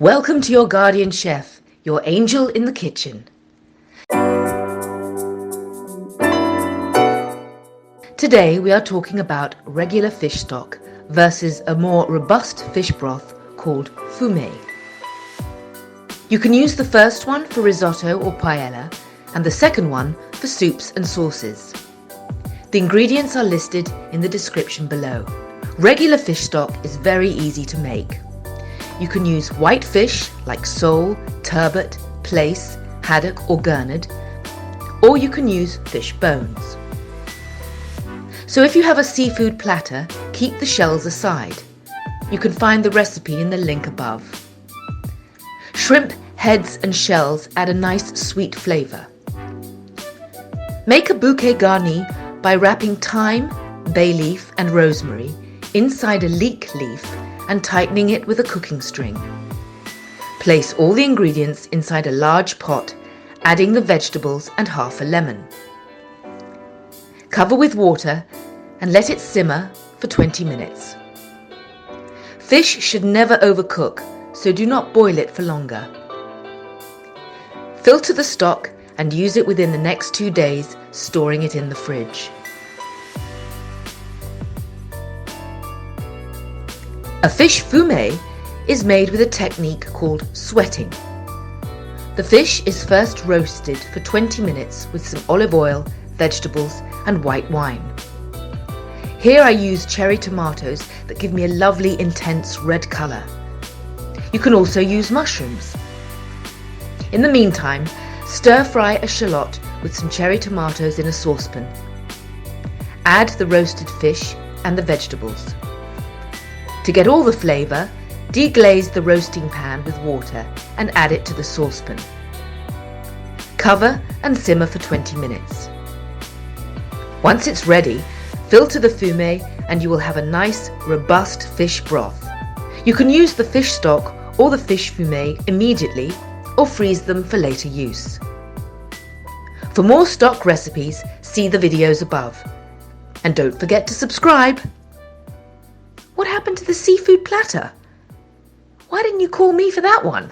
Welcome to your guardian chef, your angel in the kitchen. Today we are talking about regular fish stock versus a more robust fish broth called fumet. You can use the first one for risotto or paella and the second one for soups and sauces. The ingredients are listed in the description below. Regular fish stock is very easy to make. You can use white fish like sole, turbot, plaice, haddock or gurnard, or you can use fish bones. So if you have a seafood platter, keep the shells aside. You can find the recipe in the link above. Shrimp heads and shells add a nice sweet flavour. Make a bouquet garni by wrapping thyme, bay leaf and rosemary inside a leek leaf and tightening it with a cooking string. Place all the ingredients inside a large pot, adding the vegetables and half a lemon. Cover with water and let it simmer for 20 minutes. Fish should never overcook, so do not boil it for longer. Filter the stock and use it within the next 2 days, storing it in the fridge. A fish fumet is made with a technique called sweating. The fish is first roasted for 20 minutes with some olive oil, vegetables and white wine. Here I use cherry tomatoes that give me a lovely intense red colour. You can also use mushrooms. In the meantime, stir fry a shallot with some cherry tomatoes in a saucepan. Add the roasted fish and the vegetables. To get all the flavour, deglaze the roasting pan with water and add it to the saucepan. Cover and simmer for 20 minutes. Once it's ready, filter the fumet and you will have a nice, robust fish broth. You can use the fish stock or the fish fumet immediately or freeze them for later use. For more stock recipes, see the videos above. And don't forget to subscribe. What happened to the seafood platter? Why didn't you call me for that one?